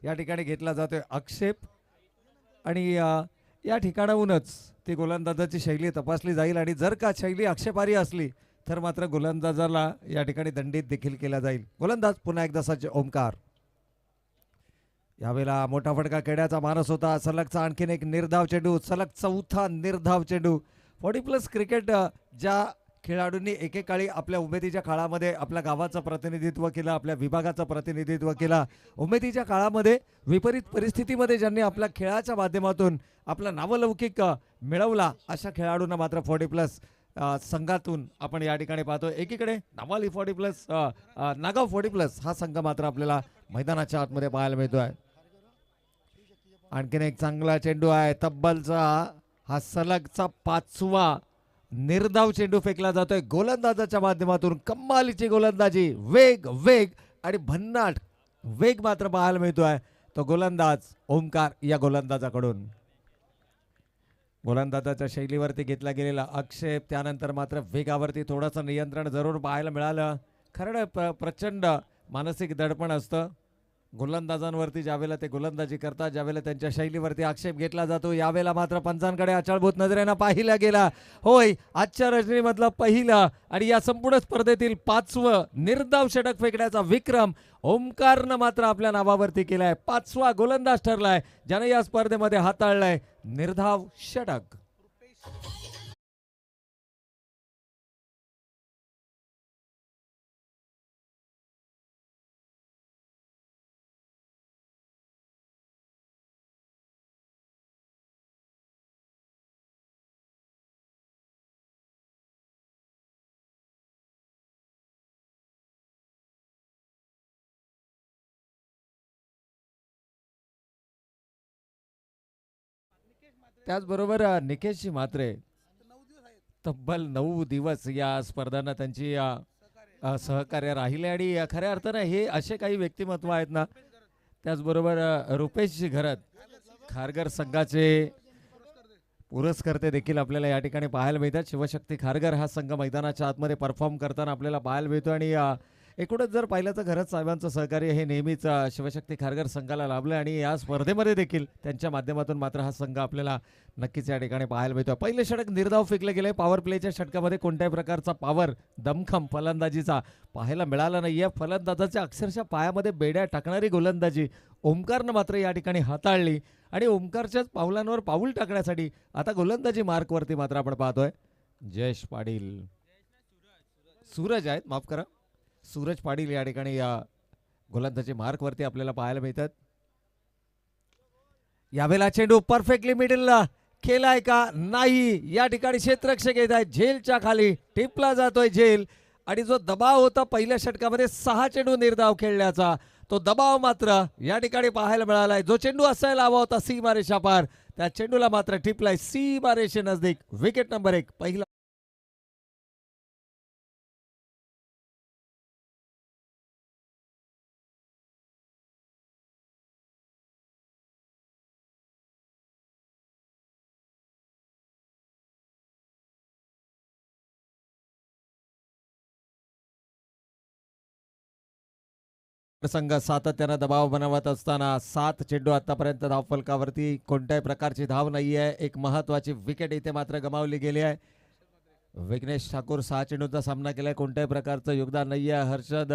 या ठिकाणी घेतला जातोय आक्षेप आणि या ठिकाणाहूनच ती गोलंदाजाची शैली तपासली जाईल आणि जर का शैली आक्षेपार्ह असली तर मात्र गोलंदाजाला या ठिकाणी दंडित देखील केला जाईल. गोलंदाज पुन्हा एकदा सज्ज ओमकार. यावेळेला मोठा फटका खेळण्याचा मानस होता. सलगचा आणखीन एक निर्धाव चेंडू, सलग चौथा निर्धाव चेंडू. 40+ क्रिकेट ज्या खेळाडूंनी एकेकाळी आपल्या उमेदीच्या काळामध्ये आपल्या गावाचं प्रतिनिधित्व केलं, आपल्या विभागाचं प्रतिनिधित्व केलं, उमेदीच्या काळामध्ये विपरीत परिस्थितीमध्ये ज्यांनी आपल्या खेळाच्या माध्यमातून आपला नावलौकिक मिळवला अशा खेळाडूंना मात्र 40+ संघातून आपण या ठिकाणी पाहतो. एकीकडे नावाली 40+ नागाव 40+ हा संघ मात्र आपल्याला मैदानाच्या आतमध्ये पाहायला मिळतोय. आणखीन एक चांगला चेंडू आहे. तब्बलचा हा सलगचा 5वा निर्धाव चेंडू फेकला जातोय गोलंदाजाच्या माध्यमातून. कमालीची गोलंदाजी, वेग वेग आणि भन्नाट वेग मात्र पाहायला मिळतोय तो गोलंदाज ओमकार या गोलंदाजाकडून. गोलंदाजाच्या शैलीवरती घेतला गेलेला आक्षेप, त्यानंतर मात्र वेगावरती थोडंसं नियंत्रण जरूर पाहायला मिळालं. खरं प्रचंड मानसिक दडपण असतं गोलंदाजांवरती ज्यावेळेला ते गोलंदाजी करतात, ज्यावेळेला त्यांच्या शैलीवरती आक्षेप घेतला जातो. यावेळेला मात्र पंचांकडे आचळभूत नजरेनं पाहिला गेला. होय, आजच्या रजनीमधलं पहिलं आणि या संपूर्ण स्पर्धेतील 5वं निर्धाव षटक फेकण्याचा विक्रम ओमकारनं मात्र आपल्या नावावरती केलाय. 5वा गोलंदाज ठरलाय ज्याने या स्पर्धेमध्ये हाताळलाय निर्धाव षटक. त्याचबरोबर निकेशजी म्हात्रे तब्बल 9 दिवस या स्पर्धांना त्यांची सहकार्य राहिले आणि खऱ्या अर्थानं हे असे काही व्यक्तिमत्व आहेत ना. त्याचबरोबर रुपेशजी घरत खारघर संघाचे पुरस्कर्ते देखील आपल्याला या ठिकाणी पाहायला मिळतात. शिवशक्ती खारघर हा संघ मैदानाच्या आतमध्ये परफॉर्म करताना आपल्याला पाहायला मिळतो आणि एकूणच जर पाहिलं तर घरत साहेबांचं सहकार्य हे नेहमीच शिवशक्ती खारघर संघाला लाभलं आणि या स्पर्धेमध्ये देखील त्यांच्या माध्यमातून मात्र हा संघ आपल्याला नक्कीच या ठिकाणी पाहायला मिळतो. पहिले षटक निर्धाव फेकले गेले. पॉवर प्लेच्या षटकामध्ये कोणत्याही प्रकारचा पॉवर दमखम फलंदाजीचा पाहायला मिळाला नाही. या फलंदाजाच्या अक्षरशः पायामध्ये बेड्या टाकणारी गोलंदाजी ओमकारनं मात्र या ठिकाणी हाताळली आणि ओमकारच्याच पावलांवर पाऊल टाकण्यासाठी आता गोलंदाजी मार्कवरती मात्र आपण पाहतोय जयेश पाटील, सूरज आहेत, माफ करा, सूरज पाटील या ठिकाणी या गोलंदाजी मार्कवरती आपल्याला पाहायला मिळतात. यावेळेला चेंडू परफेक्टली मिडलला खेळाय का नाही, या ठिकाणी क्षेत्ररक्षक येत आहे. झेलच्या खाली टिपला जातोय झेल आणि जो दबाव होता पहिल्या षटकामध्ये 6 चेंडू निर्धाव खेळण्याचा, तो दबाव मात्र या ठिकाणी पाहायला मिळालाय. जो चेंडू असायला हवा होता सीमारेषा पार, त्या चेंडूला मात्र टिपलाय सीमारेषे नजदीक. विकेट नंबर 1 पहिला संघ सातत्यानं दबाव बनवत असताना 7 चेंडू आतापर्यंत धावफलकावरती कोणत्याही प्रकारची धाव नाही आहे. एक महत्वाची विकेट इथे मात्र गमावली गेली आहे. विघ्नेश ठाकूर 6 चेंडूचा सामना केलाय, कोणत्याही प्रकारचं योगदान नाही आहे. हर्षद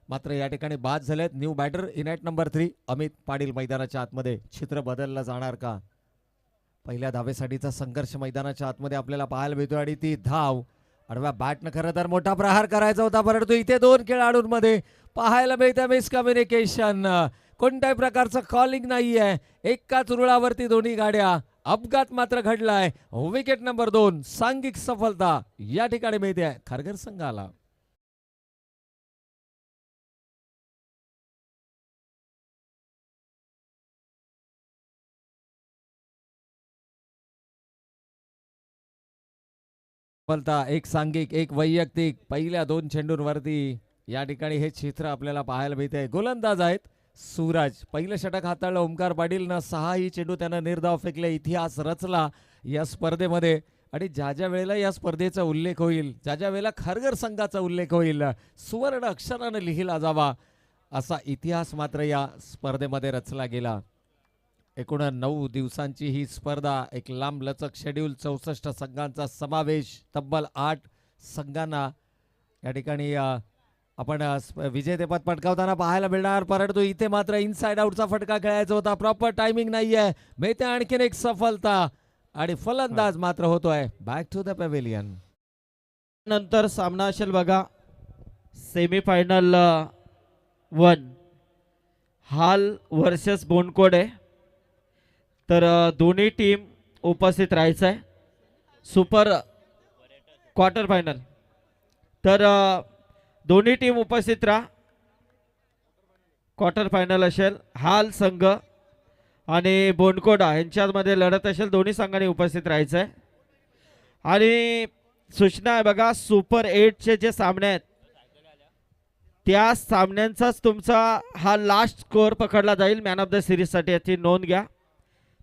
मात्र या ठिकाणी बाद झालेत. न्यू बॅटर इनॅट नंबर 3 अमित पाटील मैदानाच्या आतमध्ये. चित्र बदललं जाणार का? पहिल्या धावेसाठीचा संघर्ष मैदानाच्या आतमध्ये आपल्याला पाहायला मिळतो आणि ती धाव आडव्या बॅटनं खरं तर मोठा प्रहार करायचा होता, परंतु इथे 2 खेळाडूंमध्ये पाहायला मिळतं मिसकम्युनिकेशन. कोणत्याही प्रकारचं कॉलिंग नाहीये. एकाच रुळावरती दोन्ही गाड्या. अपघात मात्र घडलाय. विकेट नंबर 2 सांघिक सफलता या ठिकाणी मिळते खारघर संघाला. एक सांघिक एक वैयक्तिक पहिल्या 2 चेंडूंवरती या ठिकाणी हे चित्र आपल्याला पाहायला मिळते. गोलंदाज आहेत सूरज. पहिलं षटक हाताळलं ओमकार पाटीलनं. 6ही चेंडू त्यानं निर्धाव फेकले. इतिहास रचला या स्पर्धेमध्ये आणि ज्या ज्या वेळेला या स्पर्धेचा उल्लेख होईल, ज्या ज्या वेळेला खारघर संघाचा उल्लेख होईल, सुवर्ण अक्षरानं लिहिला जावा असा इतिहास मात्र या स्पर्धेमध्ये रचला गेला. एकूण 9 दिवसांची ही स्पर्धा, एक लांबलचक शेड्यूल, 64 संघांचा समावेश, तब्बल 8 संघांना या ठिकाणी आपण विजेतेपद पटकावताना पाहायला मिळणार. परंतु इथे मात्र इनसाइड आउटचा फटका खेळायचा होता, प्रॉपर टायमिंग नाहीये. मिळते आणखीन एक सफलता आणि फलंदाज मात्र होतोय बॅक टू द पॅव्हिलियन. नंतर सामना असेल बघा सेमीफायनल 1 हाल वर्सेस बोनकोडे. तर दोन्ही टीम उपस्थित राहायचं आहे. सुपर क्वार्टर फायनल तर दोन्ही टीम उपस्थित राहा. क्वार्टर फायनल असेल हाल संघ आणि बोनकोडा यांच्यामध्ये लढत असेल. दोन्ही संघांनी उपस्थित राहायचं आहे. आणि सूचना आहे बघा सुपर 8चे जे सामने आहेत त्या सामन्यांचाच तुमचा हा लास्ट स्कोअर पकडला जाईल मॅन ऑफ द सिरीजसाठी, याची नोंद घ्या.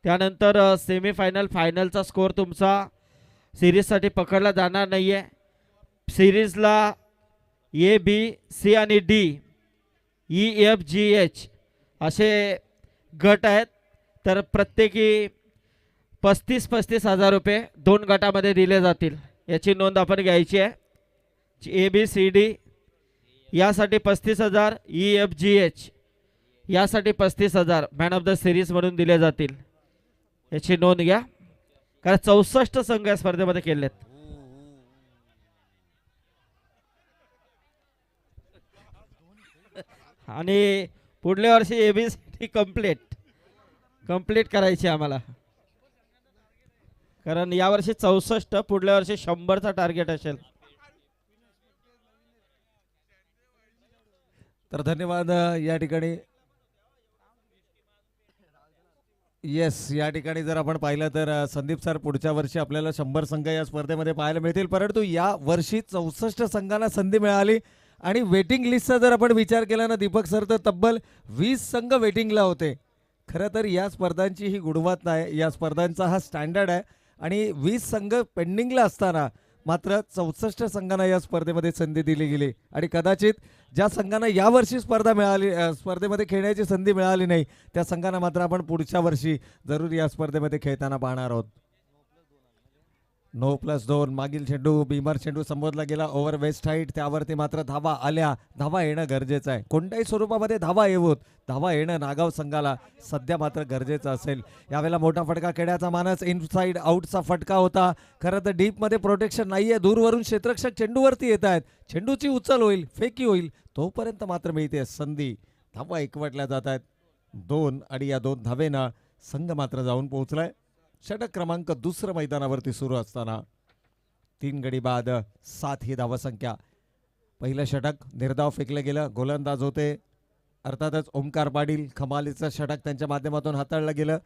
त्यानंतर सेमीफायनल फायनलचा स्कोअर तुमचा सिरीजसाठी पकडला जाणार नाही आहे. सिरीजला ए बी सी आणि D E F G H असे गट आहेत. तर प्रत्येकी 35,000 हजार रुपये 2 गटामध्ये दिले जातील, याची नोंद आपण घ्यायची आहे. ए बी सी डी यासाठी 35,000, ई एफ जी एच यासाठी 35,000 मॅन ऑफ द सिरीज म्हणून दिले जातील, याची नोंद घ्या. कारण 64 संघ या स्पर्धेमध्ये केलेत. आणि पुढल्या वर्षी एबीसी कंप्लीट करायची आम्हाला, कारण यावर्षी 64, पुढल्या वर्षी 100चा टार्गेट असेल. तर धन्यवाद. या ठिकाणी येस, या ठिकाणी जर आपण पाहिलं तर संदीप सर पुढच्या वर्षी आपल्याला 100 संघ या स्पर्धेमध्ये पाहायला मिळतील. परंतु या वर्षी 64 संघांना संधी मिळाली. आणि वेटिंग लिस्टचा जर आपण विचार केला ना दीपक सर, तर तब्बल 20 संघ वेटिंगला होते. खरं तर या स्पर्धांची ही गुणवत्ता आहे, या स्पर्धांचा हा स्टँडर्ड आहे. आणि 20 संघ पेंडिंगला असताना मात्र 64 संघांना या स्पर्धेमध्ये संधी दिली गेली. आणि कदाचित ज्या संघांना यावर्षी स्पर्धेमध्ये खेळण्याची संधी मिळाली नाही त्या संघांना मात्र आपण पुढच्या वर्षी जरूर या स्पर्धेमध्ये खेळताना पाहणार आहोत. 9+2 मागील चेंडू बीमर चेंडू संबोधला गेला ओव्हर वेस्ट हाईट, त्यावरती मात्र धावा आल्या. धावा येणं गरजेचं आहे, कोणत्याही स्वरूपामध्ये धावा येवोत, धावा येणं नागाव संघाला सध्या मात्र गरजेचं असेल. यावेळेला मोठा फटका खेळण्याचा मानस, इनसाइड आउटचा फटका होता. खरं तर डीपमध्ये प्रोटेक्शन नाहीये, दूरवरून क्षेत्ररक्षक चेंडूवरती येत आहेत. चेंडूची उचल होईल, फेकी होईल, तोपर्यंत मात्र मिळते संधी. धावा एकवटल्या जात आहेत 2 आणि या 2 धावेनं संघ मात्र जाऊन पोहोचलाय. षटक क्रमांक 2 मैदानावरती सुरू असताना 3 गडी बाद 7 ही धावसंख्या. पहिलं षटक निर्धाव फेकलं गेलं, गोलंदाज होते अर्थातच ओमकार पाटील. खमालीचं षटक त्यांच्या माध्यमातून हाताळलं गेलं.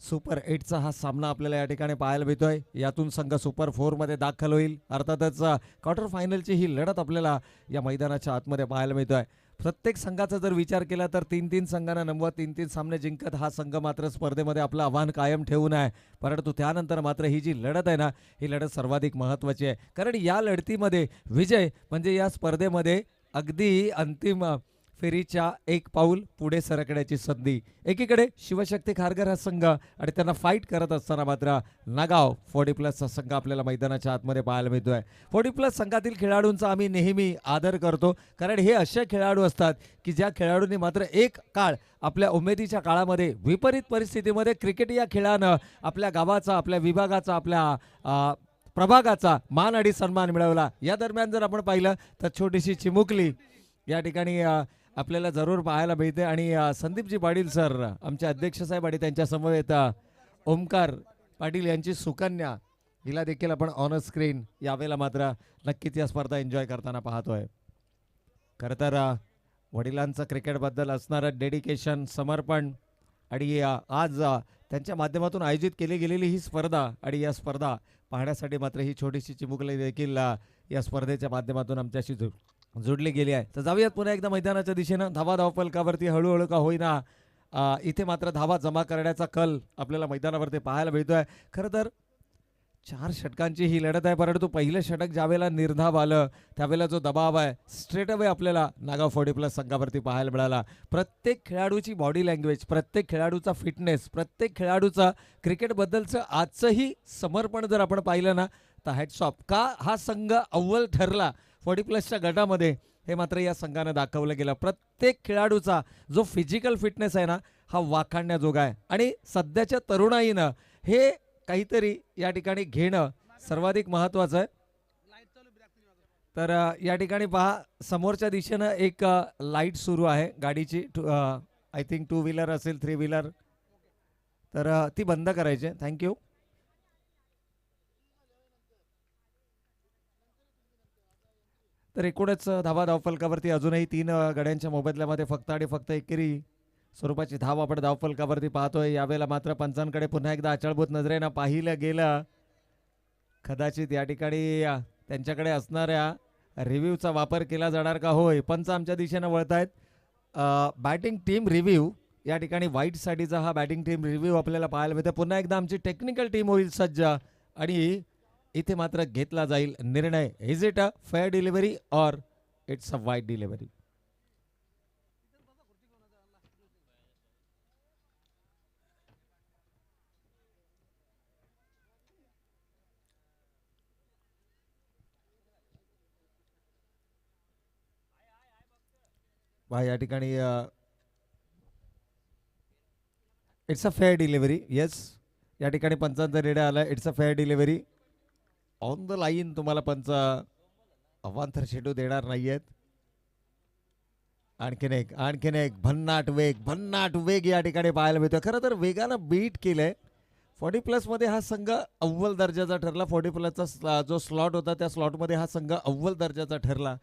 सुपर 8चा हा सामना आपल्याला या ठिकाणी पाहायला मिळतोय. यातून संघ सुपर 4मध्ये दाखल होईल. अर्थातच क्वार्टर फायनलची ही लढत आपल्याला या मैदानाच्या आतमध्ये पाहायला मिळतोय. प्रत्येक संघाचा जर विचार केला तर 3-3 संघांना नमवत 3-3 सामने जिंकत हा संघ मात्र स्पर्धेमध्ये आपलं आव्हान कायम ठेवून आहे. परंतु त्यानंतर मात्र ही जी लढत आहे ना, ही लढत सर्वाधिक महत्त्वाची आहे. कारण या लढतीमध्ये विजय म्हणजे या स्पर्धेमध्ये अगदी अंतिम फेरीच्या एक पाऊल पुढे सरकण्याची संधी. एकीकडे शिवशक्ती खारघर हा संघ आणि त्यांना फाईट करत असताना मात्र नागाव 40+ हा संघ आपल्याला मैदानाच्या आतमध्ये पाहायला मिळतोय. 40+ संघातील खेळाडूंचा आम्ही नेहमी आदर करतो, कारण हे असे खेळाडू असतात की ज्या खेळाडूंनी मात्र एक काळ आपल्या उमेदीच्या काळामध्ये विपरीत परिस्थितीमध्ये क्रिकेट या खेळानं आपल्या गावाचा, आपल्या विभागाचा, आपल्या प्रभागाचा मान आणि सन्मान मिळवला. या दरम्यान जर आपण पाहिलं तर छोटीशी चिमुकली या ठिकाणी आपल्याला जरूर पाहायला मिळते. आणि संदीपजी पाटील सर आमचे अध्यक्ष साहेब आणि त्यांच्या समवेत ओमकार पाटील यांची सुकन्या, हिला देखील आपण ऑन स्क्रीन यावेळेला मात्र नक्कीच या स्पर्धा एन्जॉय करताना पाहतोय. खरं तर वडिलांचं क्रिकेटबद्दल असणारं डेडिकेशन, समर्पण आणि आज त्यांच्या माध्यमातून आयोजित केली गेलेली ही स्पर्धा आणि या स्पर्धा पाहण्यासाठी मात्र ही छोटीशी चिमुकली देखील या स्पर्धेच्या माध्यमातून आमच्याशी जोडली गेली आहे. तर जाऊयात पुन्हा एकदा मैदानाच्या दिशेनं. धावा धावफलकावरती हळूहळू का होईना इथे मात्र धावा जमा करण्याचा कल आपल्याला मैदानावरती पाहायला मिळतोय. खरं तर 4 षटकांची ही लढत आहे, परंतु पहिलं षटक ज्यावेळेला निर्धाव आलं त्यावेळेला जो दबाव आहे स्ट्रेट अवे आपल्याला नागाव 40+ संघावरती पाहायला मिळाला. प्रत्येक खेळाडूची बॉडी लँग्वेज, प्रत्येक खेळाडूचा फिटनेस, प्रत्येक खेळाडूचा क्रिकेटबद्दलचं आजचंही समर्पण जर आपण पाहिलं ना तर हॅट्स ऑफ. का हा संघ अव्वल ठरला 40+च्या गटामध्ये हे मात्र या संघानं दाखवलं गेलं. प्रत्येक खेळाडूचा जो फिजिकल फिटनेस आहे ना हा वाखाणण्याजोगा आहे आणि सध्याच्या तरुणाईनं हे काहीतरी या ठिकाणी घेणं सर्वाधिक महत्त्वाचं आहे. तर या ठिकाणी पहा समोरच्या दिशेनं एक लाईट सुरू आहे गाडीची, आय थिंक 2 व्हीलर असेल 3 व्हीलर, तर ती बंद करायची. थँक्यू. तर एकूणच धावा धावफलकावरती अजूनही 3 गड्यांच्या मोबदल्यामध्ये फक्त आणि फक्त एकेरी स्वरूपाची धाव आपण धावफलकावरती पाहतोय. यावेळेला मात्र पंचांकडे पुन्हा एकदा अचळभूत नजरेनं पाहिलं गेलं. कदाचित या ठिकाणी त्यांच्याकडे असणाऱ्या रिव्ह्यूचा वापर केला जाणार का? होय, पंच आमच्या दिशेनं वळतायत. बॅटिंग टीम रिव्ह्यू या ठिकाणी वाईटसाठीचा हा बॅटिंग टीम रिव्ह्यू आपल्याला पाहायला मिळतं. पुन्हा एकदा आमची टेक्निकल टीम होईल सज्ज आणि इथे मात्र घेतला जाईल निर्णय. Is it a fair delivery or it's a वाईट डिलिव्हरी? या ठिकाणी it's a fair delivery. Yes, या ठिकाणी पंचांचा निर्णय आला. It's a fair delivery. On the line तुम्हाला पंच अवांतर चेंडू देणार नाहीयेत. आणखीन एक भन्नाट वेग या ठिकाणी पाहायला मिळतो. खरं तर वेगानं बीट केलंय 40+ मध्ये हा संघ अव्वल दर्जाचा ठरला. 40+चा जो स्लॉट होता त्या स्लॉटमध्ये हा संघ अव्वल दर्जाचा ठरला,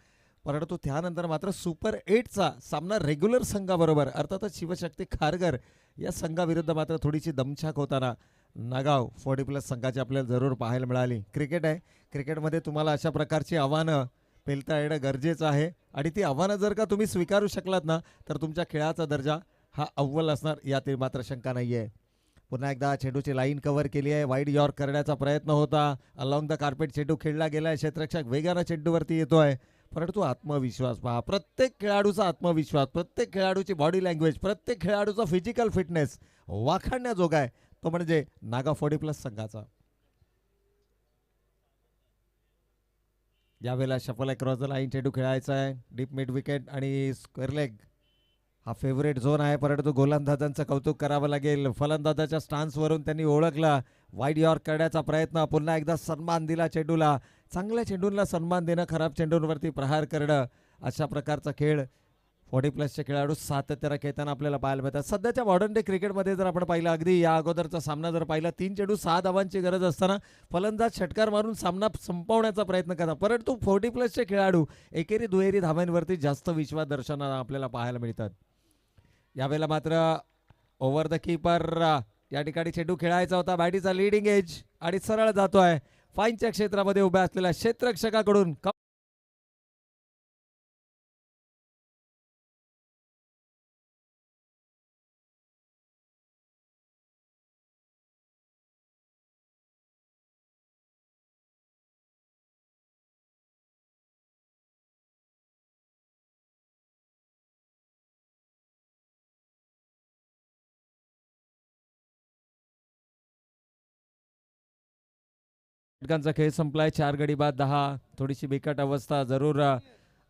परंतु त्यानंतर मात्र सुपर 8चा सामना रेग्युलर संघाबरोबर अर्थातच शिवशक्ती खारघर या संघाविरुद्ध मात्र थोडीशी दमछाक होताना नागाव 40+ संघाची आपल्याला जरूर पाहायला मिळाली. क्रिकेट आहे, क्रिकेटमध्ये तुम्हाला अशा प्रकारची आव्हानं पेलता येणं गरजेचं आहे आणि ती आव्हानं जर का तुम्ही स्वीकारू शकलात ना तर तुमच्या खेळाचा दर्जा हा अव्वल असणार, यातील मात्र शंका नाही आहे. पुन्हा एकदा चेंडूची लाईन कव्हर केली आहे. वाईड यॉर्क करण्याचा प्रयत्न होता. अलॉंग द कार्पेट चेंडू खेळला गेलाय. क्षेत्ररक्षक वेगानं चेंडूवरती येतोय, परंतु आत्मविश्वास पहा. प्रत्येक खेळाडूचा आत्मविश्वास, प्रत्येक खेळाडूची बॉडी लँग्वेज, प्रत्येक खेळाडूचा फिजिकल फिटनेस वाखाणण्याजोगा आहे, तो म्हणजे नागाव 40+ संघाचा. यावेळेला शफल अक्रॉस द लाईन चेंडू खेळायचा आहे. डीप मिड विकेट आणि स्क्वेअर लेग हा फेवरेट झोन आहे, परंतु गोलंदाजांचं कौतुक करावं लागेल. फलंदाजाच्या स्टान्सवरून त्यांनी ओळखला. वाईड यॉर्क करण्याचा प्रयत्न, पुन्हा एकदा सन्मान दिला चेंडूला. चांगल्या चेंडूंना सन्मान देणं, खराब चेंडूंवरती प्रहार करणं, अशा प्रकारचा खेळ 40+चे खेळाडू सातत्यानं खेळताना आपल्याला पाहायला मिळतात. सध्याच्या मॉडर्न डे क्रिकेटमध्ये जर आपण पाहिलं, अगदी या अगोदरचा सामना जर पाहिला, 3 चेंडू 6 धावांची गरज असताना फलंदाज षटकार मारून सामना संपवण्याचा प्रयत्न करतात, परंतु 40+चे खेळाडू एकेरी दुहेरी धावांवरती जास्त विश्वास दर्शवताना आपल्याला पाहायला मिळतात. यावेळेला मात्र ओव्हर द कीपर या ठिकाणी चेंडू खेळायचा होता. बॅटीचा लीडिंग एज आणि सरळ जातोय फाईनच्या क्षेत्रामध्ये उभ्या असलेल्या क्षेत्ररक्षकाकडून. षटकांचा खेळ संपलाय. 4 गडी बाद 10. थोडीशी बिकट अवस्था जरूर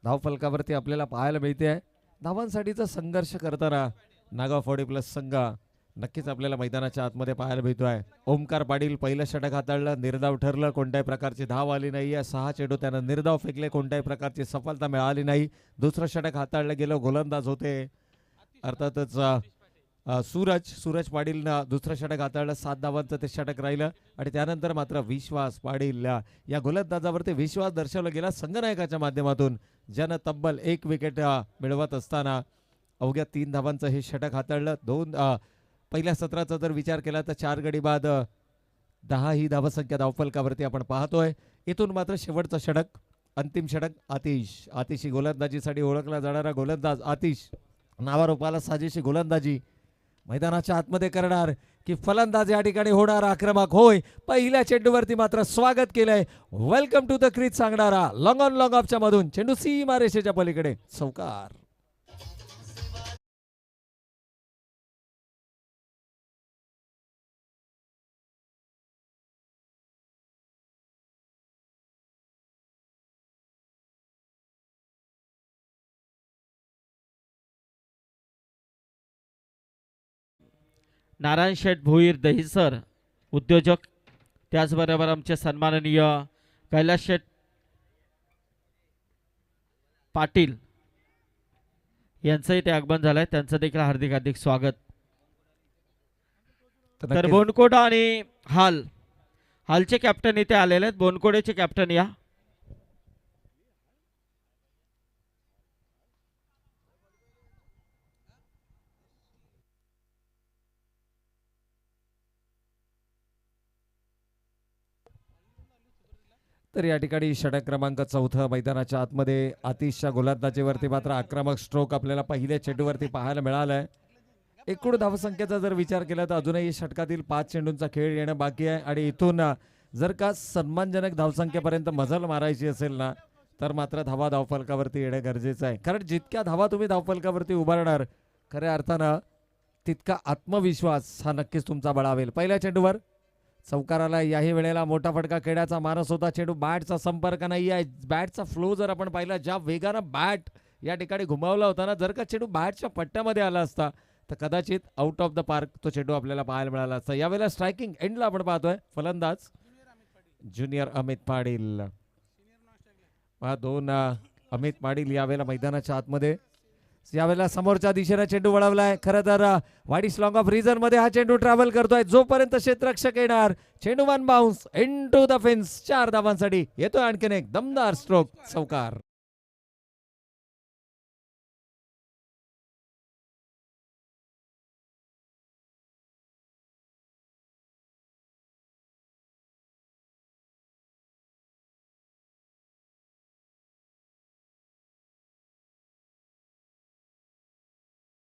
धावफलकावरती आपल्याला पाहायला मिळते आहे. धावांसाठीचा संघर्ष करताना नागाव 40+ संघ नक्कीच आपल्याला मैदानाच्या आतमध्ये पाहायला मिळतो आहे. ओमकार पाटील पहिलं षटक हाताळलं, निर्धाव ठरलं, कोणत्याही प्रकारची धाव आली नाही आहे. 6 चेंडू त्यानं निर्धाव फेकले, कोणत्याही प्रकारची सफलता मिळाली नाही. दुसरं षटक हाताळलं गेलं, गोलंदाज होते अर्थातच सूरज पाटीलनं दुसरं षटक हाताळलं. 7 धावांचं ते षटक राहिलं आणि त्यानंतर मात्र विश्वास पाटील या गोलंदाजावरती विश्वास दर्शवला गेला संघनायकाच्या माध्यमातून, ज्यानं तब्बल 1 विकेट मिळवत असताना अवघ्या 3 धावांचं हे षटक हाताळलं. पहिल्या सत्राचा जर विचार केला तर 4 गडी बाद 10 ही धावसंख्या धावफलकावरती आपण पाहतोय. इथून मात्र शेवटचं षटक, अंतिम षटक. आतिशी गोलंदाजीसाठी ओळखला जाणारा गोलंदाज आतिश नावारूपाला साजेशी गोलंदाजी मैदानाच्या आतमध्ये करणार. की फलंदाज या ठिकाणी होणार आक्रमक. होय, पहिल्या चेंडूवरती मात्र स्वागत केलंय. वेलकम टू द क्रीज सांगणारा लॉंग ऑन लॉंग ऑफच्या मधून चेंडू सीमा रेषेच्या पलीकडे चौकार. नारायण शेठ भोईर दहिसर उद्योजक, त्याचबरोबर आमचे सन्माननीय कैलास शेठ पाटील यांचंही ते आगमन झालंय, त्यांचं देखील हार्दिक हार्दिक स्वागत. तर बोनकोडा आणि हालचे कॅप्टन इथे आलेले आहेत. बोनकोडेचे कॅप्टन या. तर या ठिकाणी षटक क्रमांक 4 मैदानाच्या आतमध्ये आतिशच्या गोलंदाजीवरती मात्र आक्रमक स्ट्रोक आपल्याला पहिल्या चेंडूवरती पाहायला मिळालाय. एकूण धावसंख्येचा जर विचार केला तर अजूनही षटकातील 5 चेंडूंचा खेळ येणं बाकी आहे आणि इथून जर का सन्मानजनक धावसंख्येपर्यंत मजल मारायची असेल ना तर मात्र धावा धावफलकावरती येणं गरजेचं आहे. कारण जितक्या धावा तुम्ही धावफलकावरती उभारणार खऱ्या अर्थानं तितका आत्मविश्वास हा नक्कीच तुमचा बळावेल. पहिल्या चेंडूवर चौकाराला याही वेळेला मोठा फटका खेळण्याचा मानस होता. चेंडू बॅटचा संपर्क नाही आहे. बॅटचा फ्लो जर आपण पाहिला, ज्या वेगानं बॅट या ठिकाणी घुमावला होता ना, जर का चेंडू बॅटच्या पट्ट्यामध्ये आला असता तर कदाचित आउट ऑफ द पार्क तो चेंडू आपल्याला पाहायला मिळाला असता. यावेळेला स्ट्रायकिंग एंडला आपण पाहतोय फलंदाज ज्युनियर अमित पाटील. दोन अमित पाटील यावेळेला मैदानाच्या आतमध्ये. यावेळेला समोरच्या दिशेने चेंडू वळवलाय. खरं तर वाईट लॉंग ऑफ रिझन मध्ये हा चेंडू ट्रॅव्हल करतोय. जोपर्यंत क्षेत्ररक्षक येणार चेंडू one bounce into the fence. 4 धावांसाठी येतोय आणखीन एक दमदार स्ट्रोक चौकार.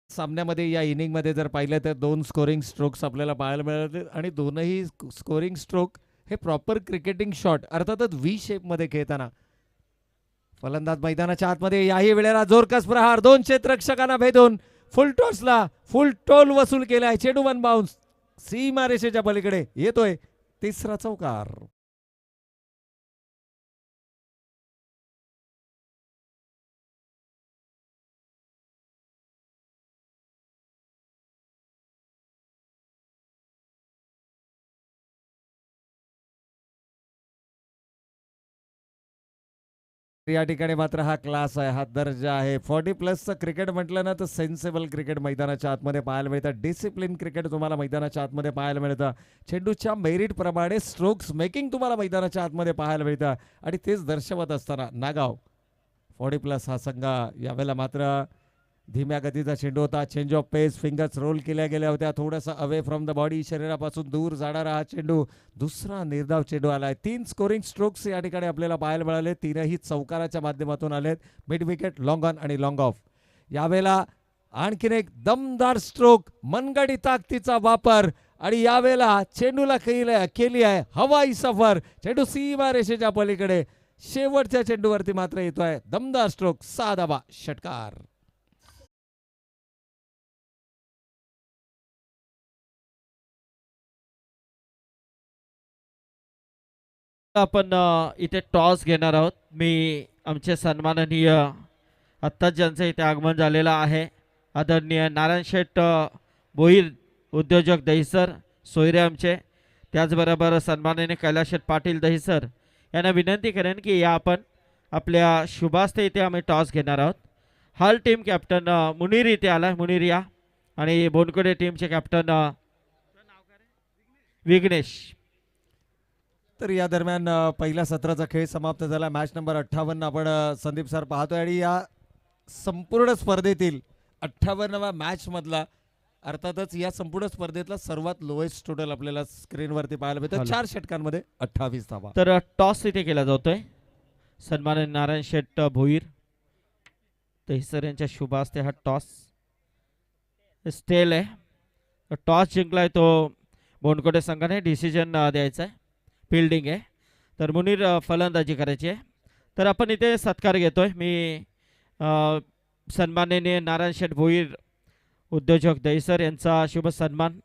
सामन्यामध्ये या इनिंग मध्ये जर पाहिलं तर 2 स्कोरिंग स्ट्रोक्स आपल्याला पाहायला मिळाले आणि दोनही स्कोरिंग स्ट्रोक हे प्रॉपर क्रिकेटिंग शॉट अर्थातच व्ही शेप मध्ये खेळताना. फलंदाज मैदानाच्या आतमध्ये याही वेळेला जोरकस प्रहार 2 क्षेत्ररक्षकांना भेदून फुल टॉसला फुल टोल वसूल केलाय. चेंडू वन बाउन्स सीमा रेषेच्या पलीकडे येतोय. तिसरा चौकार. या ठिकाणी मात्र हा क्लास आहे, हा दर्जा आहे. 40+ क्रिकेट म्हटलं ना तर सेन्सेबल क्रिकेट मैदानाच्या आतमध्ये पाहायला मिळतं. डिसिप्लिन क्रिकेट तुम्हाला मैदानाच्या आतमध्ये पाहायला मिळतं. चेंडूच्या मेरिट प्रमाणे स्ट्रोक्स मेकिंग तुम्हाला मैदानाच्या आतमध्ये पाहायला मिळतं आणि तेच दर्शवत असताना नागाव 40+ हा संघ यावेळेला मात्र धीम्या गतीचा चेंडू होता. Change of pace, fingers roll केल्या गेल्या होत्या. थोडंसं अवे फ्रॉम द बॉडी, शरीरापासून दूर जाणारा हा चेंडू. दुसरा निर्धाव चेंडू आलाय. 3 स्कोरिंग स्ट्रोक्स या ठिकाणी आपल्याला पाहायला मिळाले. 3ही चौकाराच्या माध्यमातून आलेत. मिड विकेट, लॉंग ऑन आणि लॉंग ऑफ. यावेळेला आणखीन एक दमदार स्ट्रोक, मनगडी ताकदीचा वापर आणि यावेळेला चेंडूला केली आहे हवाई सफर. चेंडू सीमा रेषेच्या पलीकडे शेवटच्या चेंडूवरती मात्र येतोय दमदार स्ट्रोक. 6 धावा षटकार. आपण इथे टॉस घेणार आहोत. मी आमचे सन्माननीय आत्ताच ज्यांचं इथे आगमन झालेलं आहे आदरणीय नारायण शेठ भोईर उद्योजक दहिसर सोयरे आमचे, त्याचबरोबर सन्माननीय कैलास शेठ पाटील दहिसर यांना विनंती करेन की या आपण आपल्या शुभास्ते इथे आम्ही टॉस घेणार आहोत. हाल टीम कॅप्टन मुनीर इथे आला. मुनीर या. आणि बोनकोडे टीमचे कॅप्टन विघ्नेश. तर या दरम्यान पहिल्या सत्राचा खेळ समाप्त झाला. मॅच नंबर 58 आपण संदीप सर पाहतोय आणि या संपूर्ण स्पर्धेतील 58व्या मॅच मधला अर्थातच या संपूर्ण स्पर्धेतला सर्वात लोएस्ट टोटल आपल्याला स्क्रीनवरती पाहायला मिळतं. 4 षटकांमध्ये 28 धावा. तर टॉस इथे केला जातोय. सन्माननीय नारायण शेठ भोईर दहिसर यांच्या शुभ हस्ते हा टॉस स्टेल आहे. टॉस जिंकलाय तो बोनकोटे संघाने डिसिजन द्यायचा आहे. फिल्डिंग आहे. तर मुनीर फलंदाजी करायची आहे. तर आपण इथे सत्कार घेतोय. मी सन्माननीय नारायण शेठ भोईर उद्योजक दहिसर यांचा शुभ सन्मान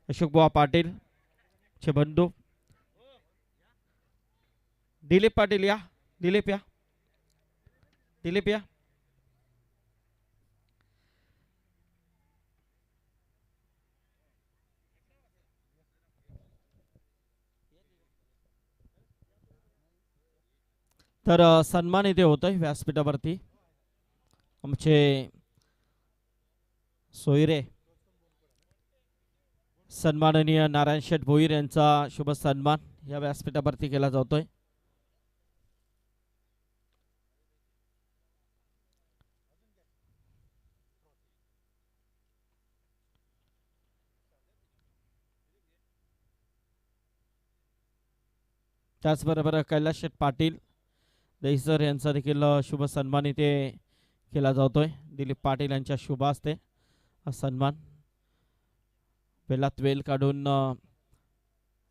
अशोकबुवा पाटील चे बंधू दिलीप पाटील या. दिलीप या. दिलीप या. तर सन्मान इथे होतोय व्यासपीठावरती आमचे सोयरे सन्माननीय नारायण शेठ भोईर यांचा शुभ सन्मान या व्यासपीठावरती केला जातोय. त्याचबरोबर कैलास शेठ पाटील दहिसर यांचा देखील शुभ सन्मान इथे केला जातोय. दिलीप पाटील यांच्या शुभ हस्ते हा सन्मान वेलात वेल काढून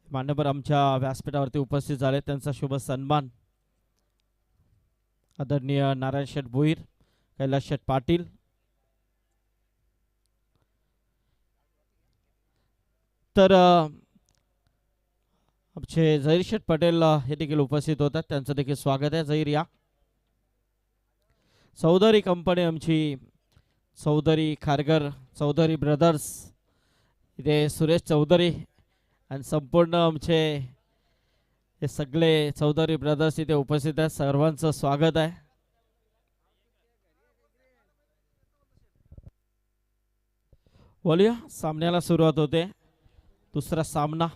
मान्यवर आमच्या व्यासपीठावरती उपस्थित झाले. त्यांचा शुभ सन्मान आदरणीय नारायण शेठ भोईर कैलास शेठ पाटील तर आमचे झहीर शेठ पटेल हे देखील उपस्थित होतात. त्यांचं देखील स्वागत आहे. झहीर या. चौधरी कंपनी आमची चौधरी खारगर चौधरी ब्रदर्स इथे सुरेश चौधरी आणि संपूर्ण आमचे हे सगळे चौधरी ब्रदर्स इथे उपस्थित आहेत. सर्वांचं स्वागत आहे. बोलूया सामन्याला सुरुवात होते. दुसरा सामना.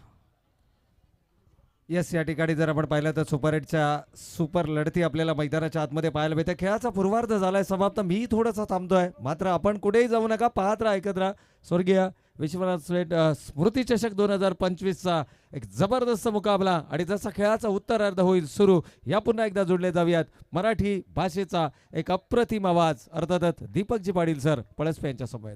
येस, या ठिकाणी जर आपण पाहिलं तर सुपर 8च्या सुपर लढती आपल्याला मैदानाच्या आतमध्ये पाहायला मिळते. खेळाचा पूर्वार्ध झालाय समाप्त. मी थोडासा थांबतोय, मात्र आपण कुठेही जाऊ नका, पाहत राहा, ऐकत राहा. स्वर्गीय विश्वनाथ शेठ स्मृती चषक 2025चा एक जबरदस्त मुकाबला आणि जसा खेळाचा उत्तरार्ध होईल सुरू, या पुन्हा एकदा जोडले जाऊयात. मराठी भाषेचा एक अप्रतिम आवाज अर्थातच दीपकजी पाटील सर पळसपे यांच्या समोर.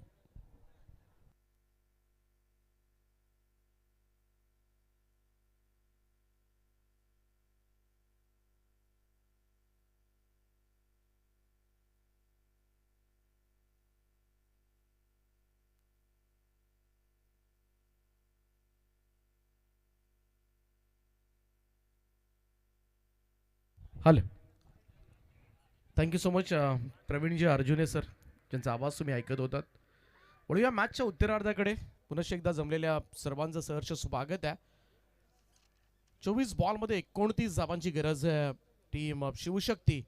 Hello, thank you so much Pravinji अर्जुने sir, ज्यांचा आवाज तुम्ही ऐकत होतात. वळूया मॅचच्या उत्तरार्धाकडे. पुनश्च एकदा जमलेल्या सर्वांचं सहर्ष स्वागत आहे. 24 बॉलमध्ये 29 धावांची गरज आहे. टीम शिवशक्ती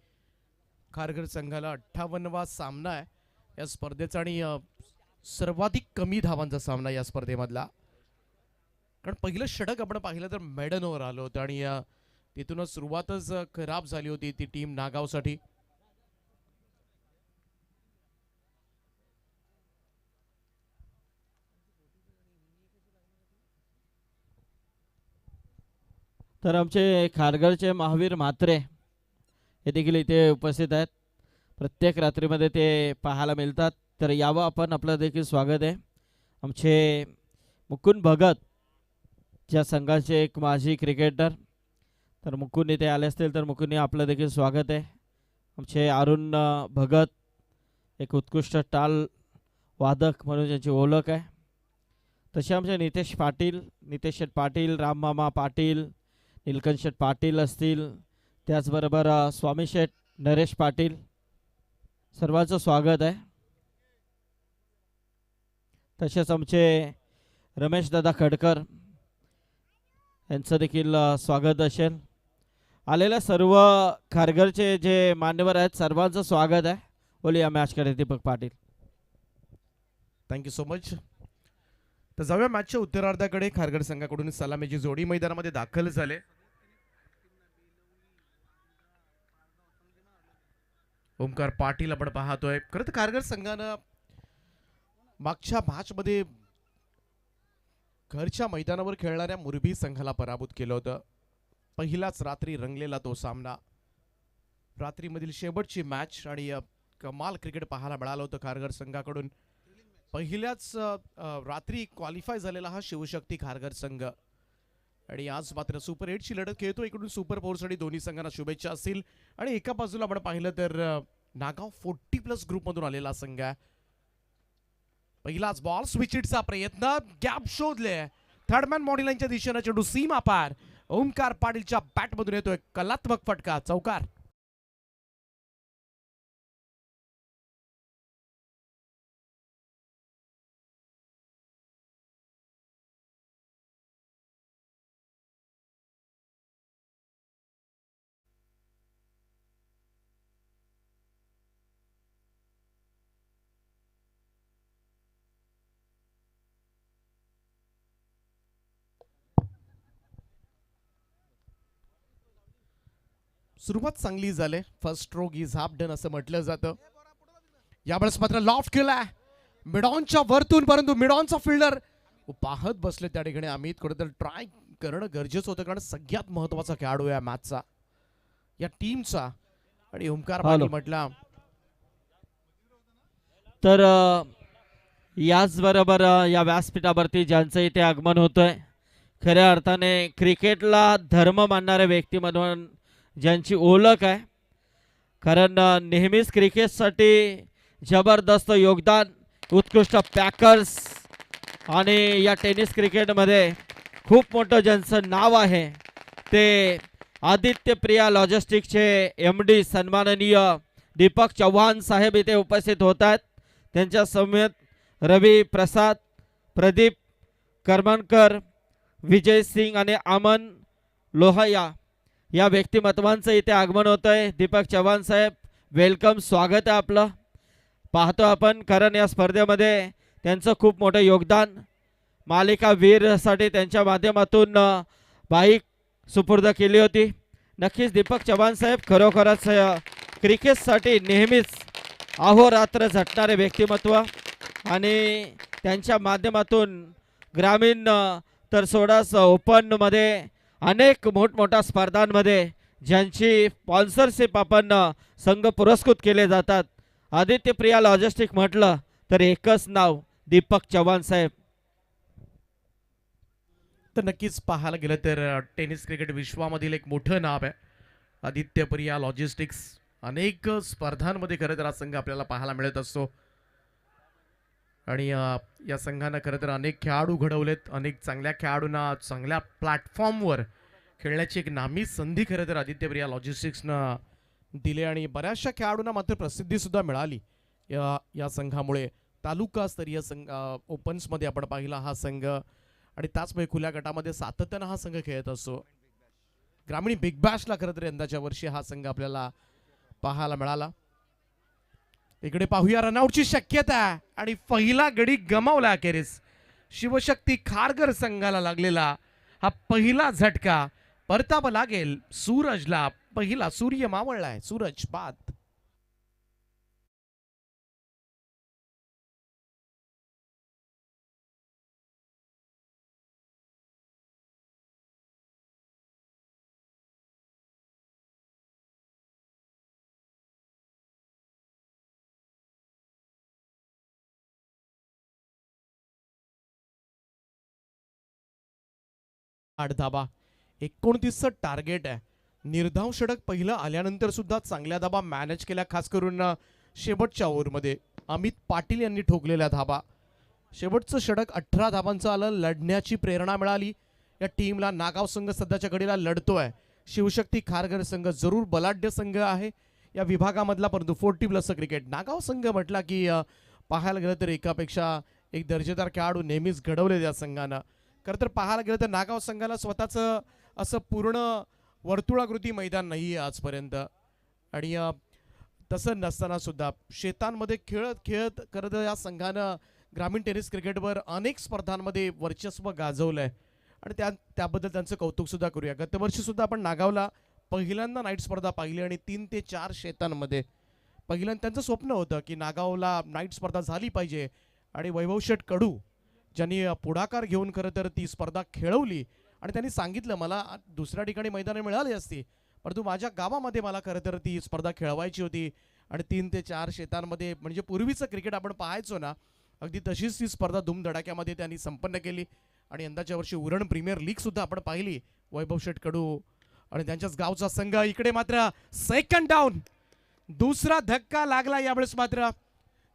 खारघर संघाला 58वा सामना आहे या स्पर्धेचा आणि सर्वाधिक कमी धावांचा सामना या स्पर्धेमधला. कारण पहिलं षटक आपण पाहिलं तर मेडन ओव्हर आलं होतं आणि तिथूनच सुरुवातच खराब झाली होती ती टीम नागावसाठी. तर आमचे खारघरचे महावीर म्हात्रे हे देखील इथे उपस्थित आहेत. प्रत्येक रात्रीमध्ये ते पाहायला मिळतात. तर यावं आपण, आपलं देखील स्वागत आहे. आमचे मुकुंद भगत ज्या संघाचे एक माजी क्रिकेटर, तर मुकुंद इथे आले असतील तर मुकुंद आपलं देखील स्वागत आहे. आमचे अरुण भगत एक उत्कृष्ट टाल वादक म्हणून ज्यांची ओळख आहे. तसे आमचे नितेश पाटील, नितेश शेठ पाटील, राममामा पाटील, नीलकंठ शेठ पाटील असतील, त्याचबरोबर स्वामी शेठ नरेश पाटील, सर्वांचं स्वागत आहे. तसेच आमचे रमेश दादा खडकर यांचं देखील स्वागत असेल. आलेल्या सर्व खारघरचे जे मान्यवर आहेत सर्वांचं स्वागत आहे. बोलूया मॅचकडे Deepak Patil. Thank you so much. तर जाऊया मॅचच्या उत्तरार्धाकडे. खारघर संघाकडून सलामीची जोडी मैदानामध्ये दाखल झाले. ओमकार पाटील आपण पाहतोय. खरं तर खारघर संघानं मागच्या मॅचमध्ये घरच्या मैदानावर खेळणाऱ्या मुरबी संघाला पराभूत केलं होतं. पहिलाच रात्री रंगलेला तो सामना, रात्रीमधील शेवटची मॅच आणि कमाल क्रिकेट पाहायला मिळालं होतं खारघर संघाकडून. पहिल्याच रात्री क्वालिफाय झालेला हा शिवशक्ती खारघर संघ आणि आज मात्र सुपर 8 ची लढत खेळतो. इकडून सुपर 4 साठी दोन्ही संघांना शुभेच्छा असतील. आणि एका बाजूला आपण पाहिलं तर नागाव 40+ ग्रुप मधून आलेला संघ आहे. पहिलाच बॉल स्विचिटचा प्रयत्न, गॅप शोधले, थर्डमॅन मॉडेलांच्या दिशेने चेंडू सीमा पार, ओमकार पाटीलच्या बॅट मधून येतोय कलात्मक फटका, चौकार. सुरुवात चांगली झाली. First stroke is half done असं म्हटलं जातं. यावेळेस मात्र लॉफ्ट केलाय मिडॉनच्या वरतून, परंतु मिडॉनचा फिल्डर पाहत बसले त्या ठिकाणी. अमित कुठेतरी ट्राय करणं गरजेचं होतं, कारण सगळ्यात महत्वाचा खेळाडू या मॅचचा, या टीमचा. आणि ओमकार पाटील म्हटला तर याचबरोबर या व्यासपीठावरती ज्यांचं इथे आगमन होतंय, खऱ्या अर्थाने क्रिकेटला धर्म मानणाऱ्या व्यक्तीमधून ज्यांची ओळख आहे, कारण नेहमीच क्रिकेटसाठी जबरदस्त योगदान, उत्कृष्ट पॅकर्स आणि या टेनिस क्रिकेटमध्ये खूप मोठं ज्यांचं नाव आहे ते आदित्य प्रिया लॉजिस्टिक्सचे MD सन्माननीय दीपक चव्हाण साहेब इथे उपस्थित होत आहेत. त्यांच्या समेत रवी प्रसाद, प्रदीप करमनकर, विजय सिंग आणि अमन लोहिया या व्यक्तिमत्वांचं इथे आगमन होत आहे. दीपक चव्हाण साहेब, वेलकम, स्वागत आहे आपलं. पाहतो आपण, कारण या स्पर्धेमध्ये त्यांचं खूप मोठं योगदान, मालिका वीरसाठी त्यांच्या माध्यमातून बाईक सुपूर्द केली होती. नक्कीच दीपक चव्हाण साहेब खरोखरच क्रिकेटसाठी नेहमीच अहोरात्र झटणारे व्यक्तिमत्व, आणि त्यांच्या माध्यमातून ग्रामीण तर सोडाच ओपनमध्ये अनेक मोठमोठ्या स्पर्धांमध्ये ज्यांची स्पॉन्सरशिप आपण संघ पुरस्कृत केले जातात. आदित्य प्रिया लॉजिस्टिक म्हटलं तर एकच नाव, दीपक चव्हाण साहेब. तर नक्कीच पाहायला गेलं तर टेनिस क्रिकेट विश्वामधील एक मोठं नाव आहे आदित्य प्रिया लॉजिस्टिक्स. अनेक स्पर्धांमध्ये खरं तर हा संघ आपल्याला पाहायला मिळत असतो. आणि या संघानं खरं तर अनेक खेळाडू घडवलेत, अनेक चांगल्या खेळाडूंना चांगल्या प्लॅटफॉर्मवर खेळण्याची एक नामी संधी खरं तर आदित्य प्रिया लॉजिस्टिक्सनं दिले. आणि बऱ्याचशा खेळाडूंना मात्र प्रसिद्धीसुद्धा मिळाली या संघामुळे. तालुकास्तरीय संघ ओपन्समध्ये आपण पाहिला हा संघ, आणि त्याचमुळे खुल्या गटामध्ये सातत्यानं हा संघ खेळत असतो. ग्रामीण बिग बॅशला खरं तर यंदाच्या वर्षी हा संघ आपल्याला पाहायला मिळाला. इकडे पाहूया रनआउटची शक्यता, आणि पहिला गडी गमावला अखेरीस शिवशक्ती खारघर संघाला लागलेला हा पहिला झटका. परतावा लागेल सूरजला. पहिला सूर्य मावळलाय, सूरज बाद. आठ धाबा, 29चं टार्गेट आहे. निर्धाव षटक पहिलं आल्यानंतर सुद्धा चांगल्या धाबा मॅनेज केल्या, खास करून शेवटच्या ओव्हरमध्ये अमित पाटील यांनी ठोकलेल्या धाबा. शेवटचं षटक 18 धाबांचं आलं. लढण्याची प्रेरणा मिळाली या टीमला. नागाव संघ सध्याच्या घडीला लढतोय. शिवशक्ती खारघर संघ जरूर बलाढ्य संघ आहे या विभागामधला, परंतु 40+ क्रिकेट. नागाव संघ म्हटला की पाहायला गेलं तर एकापेक्षा एक दर्जेदार खेळाडू नेहमीच घडवले या संघानं. खरं तर पाहायला गेलं तर नागाव संघाला स्वतःचं असं पूर्ण वर्तुळाकृती मैदान नाही आहे आजपर्यंत. आणि तसं नसताना सुद्धा शेतांमध्ये खेळत खेळत खरं तर या संघानं ग्रामीण टेनिस क्रिकेटवर अनेक स्पर्धांमध्ये वर्चस्व गाजवलं आहे, आणि त्याबद्दल त्यांचं कौतुक सुद्धा करूया. गतवर्षी सुद्धा आपण नागावला पहिल्यांदा नाईट स्पर्धा पाहिली, आणि 3 ते 4 शेतांमध्ये पहिल्यांदा त्यांचं स्वप्न होतं की नागावला नाईट स्पर्धा झाली पाहिजे. आणि वैभव शेठ कडू ज्यांनी पुढाकार घेऊन खरं तर ती स्पर्धा खेळवली, आणि त्यांनी सांगितलं मला दुसऱ्या ठिकाणी मैदाने मिळाली असती, परंतु माझ्या गावामध्ये मला खरं तर ती स्पर्धा खेळवायची होती. आणि 3 ते 4 शेतांमध्ये, म्हणजे पूर्वीचं क्रिकेट आपण पाहायचो ना, अगदी तशीच ती स्पर्धा धूमधडाक्यामध्ये त्यांनी संपन्न केली आणि यंदाच्या वर्षी उरण प्रीमियर लीग सुद्धा आपण पाहिली. वैभव शेठ कडू आणि त्यांच्याच गावचा संघ. इकडे मात्र सेकंड डाऊन, दुसरा धक्का लागला यावेळेस मात्र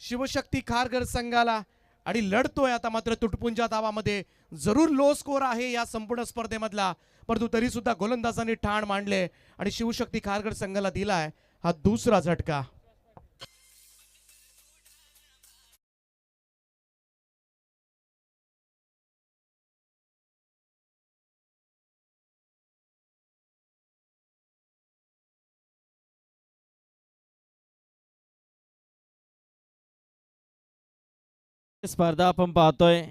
शिवशक्ती खारघर संघाला आणि लढतोय आता मात्र तुटपुंजा धावामध्ये. जरूर लो स्कोर आहे या संपूर्ण स्पर्धेमधला, परंतु तरी सुद्धा गोलंदाजांनी ठाण मांडले आणि शिवशक्ती खारघर संघाला दिलाय हा दुसरा झटका. स्पर्धा आपण पाहतोय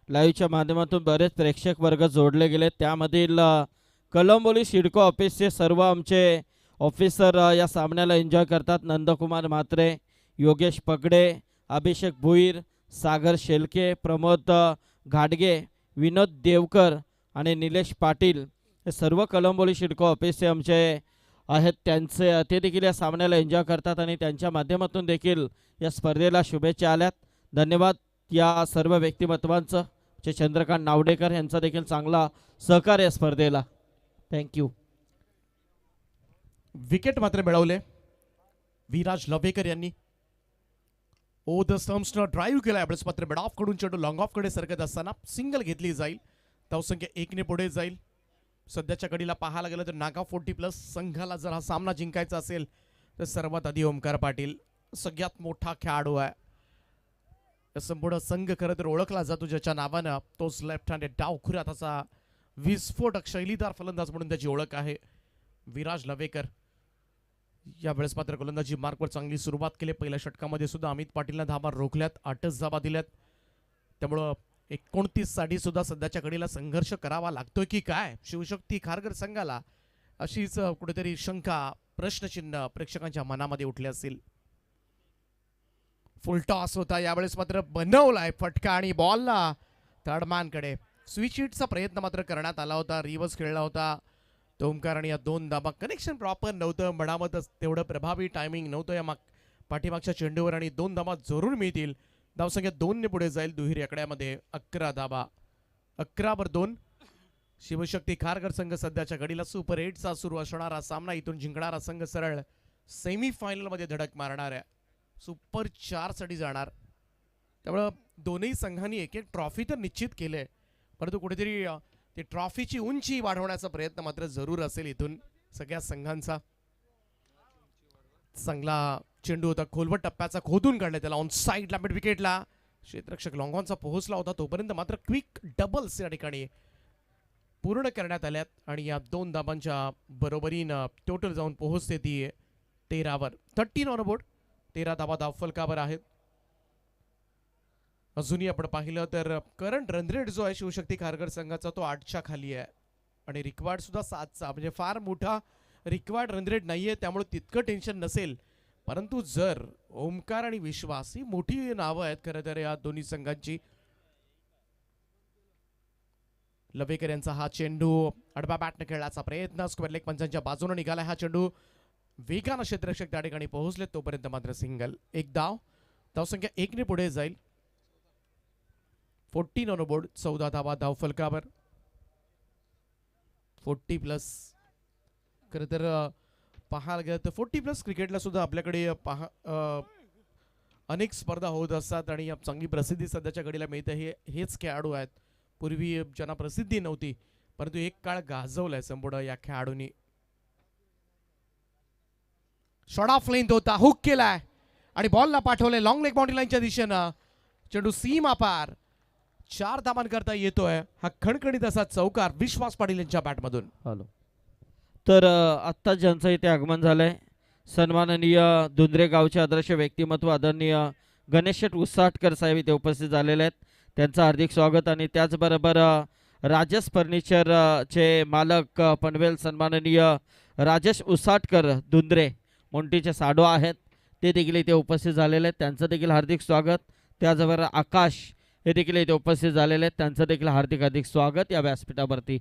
लाईव्हच्या माध्यमातून बरेच प्रेक्षक वर्ग जोडले गेले. त्यामधील कळंबोली सिडको ऑफिसचे सर्व आमचे ऑफिसर या सामन्याला एन्जॉय करतात. नंदकुमार म्हात्रे, योगेश पगडे, अभिषेक भुईर, सागर शेलके, प्रमोद घाटगे, विनोद देवकर आणि निलेश पाटील हे सर्व कळंबोली सिडको ऑफिसचे आमचे आहेत. ते देखील या सामन्याला एन्जॉय करतात आणि त्यांच्या माध्यमातून देखील या स्पर्धेला शुभेच्छा आल्यात. धन्यवाद या सर्व व्यक्तिमत्वांचं. चंद्रकांत नावडेकर यांचा देखील चांगला सहकार्य स्पर्धेला. थँक्यू. विकेट मात्र मिळवले विराज लवेकर यांनी. ओ द स्टम्प्सनं ड्राईव्ह केला. यावेळेस मात्र मिड ऑफ कडून चेंडू लॉंग ऑफ कडे सरकत असताना सिंगल घेतली जाईल. धावसंख्या 1 पुढे जाईल. सध्याच्या घडीला पाहायला गेलं तर नागा 40+ संघाला जर हा सामना जिंकायचा असेल तर सर्वात आधी ओमकार पाटील सगळ्यात मोठा खेळाडू आहे. संपूर्ण संघ खरं तर ओळखला जातो ज्याच्या नावानं. तोच लेफ्ट हँडेड डावखुऱ्यात असा विस्फोटक शैलीदार फलंदाज म्हणून त्याची ओळख आहे विराज लवेकर. यावेळेस मात्र गोलंदाजी मार्कवर चांगली सुरुवात केली. पहिल्या षटकामध्ये सुद्धा अमित पाटीलनं धावा रोखल्यात, 8च धावा दिल्यात. त्यामुळं 29 साठी सुद्धा सध्याच्या घडीला संघर्ष करावा लागतोय की काय शिवशक्ती खारघर संघाला, अशीच कुठेतरी शंका, प्रश्नचिन्ह प्रेक्षकांच्या मनामध्ये उठले असतील. फुल टॉस होता. यावेळेस मात्र बनवलाय फटका आणि बॉलला थर्डमॅनकडे. स्विच हिटचा प्रयत्न मात्र करण्यात आला होता. रिव्हर्स खेळला होता ओमकार आणि या 2 धाबा. कनेक्शन प्रॉपर नव्हतं, म्हणावतच तेवढं प्रभावी टायमिंग नव्हतं या पाठीमागच्या चेंडूवर आणि 2 धाबा जरूर मिळतील. धावसंख्या 2 पुढे जाईल दुहेरी आकड्यामध्ये. 11 धाबा, 11/2. शिवशक्ती खारघर संघ सध्याच्या घडीला सुपर 8चा सुरू असणारा सामना. इथून जिंकणारा संघ सरळ सेमीफायनल मध्ये धडक मारणार आहे, सुपर 4 साठी जाणार. त्यामुळं दोन्ही संघांनी एक ट्रॉफी तर निश्चित केले, परंतु कुठेतरी ती ट्रॉफीची उंची वाढवण्याचा प्रयत्न मात्र जरूर असेल इथून सगळ्या संघांचा. चांगला चेंडू होता, खोलवट टप्प्याचा खोदून काढला त्याला ऑन साईडला मिड विकेटला. क्षेत्ररक्षक लॉंगॉनचा पोहोचला होता तोपर्यंत मात्र क्विक डबल्स या ठिकाणी पूर्ण करण्यात आल्यात आणि या 2 धाबांच्या बरोबरीनं टोटल जाऊन पोहोचते ती 13वर. 13 ऑन बोर्ड, 13 धाबा धावफलकावर आहेत. अजूनही आपण पाहिलं तर करंट रन रेट जो आहे शिवशक्ती खारघर संघाचा तो 8च्या खाली आहे आणि रिक्वायर्ड सुद्धा 7चा, म्हणजे फार मोठा रिक्वायर्ड रन रेट नाहीये, त्यामुळे तितकं टेन्शन नसेल. परंतु जर ओमकार आणि विश्वास ही मोठी नावं आहेत खरं तर या दोन्ही संघांची. लवेकर यांचा हा चेंडू आडव्या बॅटने खेळण्याचा प्रयत्न, स्क्वेअर लेग पंचांच्या बाजूने निघाला हा चेंडू. वेगानं क्षेत्ररक्षक त्या ठिकाणी पोहोचले तोपर्यंत मात्र सिंगल. 1 धाव. धावसंख्या 1 पुढे जाईल. 14 ऑन बोर्ड, 14 धावा धाव फलकावर. 40+ खरं तर पाहायला गेलं तर 40+ क्रिकेटला सुद्धा आपल्याकडे अनेक स्पर्धा होत असतात आणि चांगली प्रसिद्धी सध्याच्या घडीला मिळते. हेच खेळाडू आहेत. पूर्वी ज्यांना प्रसिद्धी नव्हती परंतु एक काळ गाजवलाय संपूर्ण या खेळाडूंनी. शॉट ऑफ लेंथ होता, हुक केलाय आणि बॉलला पाठवले लॉंग लेग बाउंड्री लाईनच्या दिशेनं. चेंडू सीमा पार. 4 धावांकरता येतोय हा खणखणीत असा चौकार विश्वास पाटील यांच्या बॅटमधून. हॅलो. तर आत्ता ज्यांचं इथे आगमन झालंय सन्माननीय दुंद्रे गावचे आदर्श व्यक्तिमत्व आदरणीय गणेश शेठ उसाटकर साहेब इथे उपस्थित झालेले आहेत. त्यांचं हार्दिक स्वागत. आणि त्याचबरोबर राजेश फर्निचरचे मालक पनवेल सन्माननीय राजेश उसाटकर दुंद्रे मोंटीचे साडो आहेत, ते देखील इथे उपस्थित झालेले आहेत. त्यांचं देखील हार्दिक स्वागत. त्याचबरोबर आकाश हे देखील इथे उपस्थित झालेले आहेत, त्यांचं देखील हार्दिक स्वागत या व्यासपीठावरती.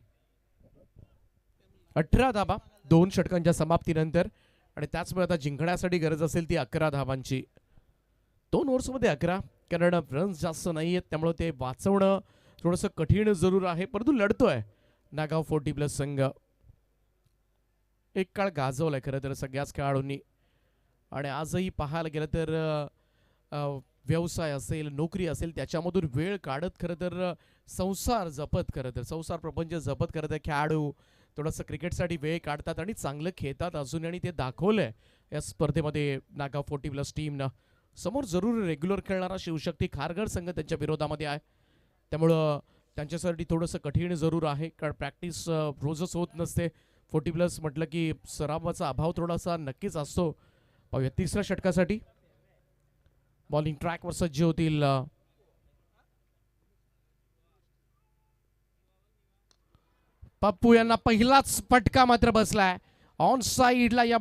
18 धाबा 2 षटकांच्या समाप्तीनंतर आणि त्याचमुळे आता जिंकण्यासाठी गरज असेल ती 11 धावांची. 2 ओव्हर्समध्ये 11 कारण रन्स जास्त नाही आहेत, त्यामुळे ते वाचवणं थोडंसं कठीण जरूर आहे, परंतु लढतोय नागाव 40+ संघ. एक काळ गाजवलाय खरं तर सगळ्याच खेळाडूंनी, आणि आजही पाहायला गेलं तर व्यवसाय असेल, नोकरी असेल, त्याच्यामधून वेळ काढत खरं तर संसार जपत, खरं तर संसार प्रपंच जपत खरं तर खेळाडू थोडंसं क्रिकेटसाठी वेळ काढतात आणि चांगलं खेळतात अजून, आणि ते दाखवलंय या स्पर्धेमध्ये नागाव 40+ टीमनं. समोर जरूर रेग्युलर खेळणारा शिवशक्ती खारघर संघ त्यांच्या विरोधामध्ये आहे, त्यामुळं त्यांच्यासाठी थोडंसं कठीण जरूर आहे, कारण प्रॅक्टिस रोजच होत नसते. 40+ म्हटलं की सरावाचा अभाव थोडासा नक्कीच असतो. पाहूया तिसऱ्या षटकासाठी बॉलिंग ट्रॅकवर सज्ज होतील पप्पू यांना पहिलाच फटका मात्र बसलाय ऑन साईडला. या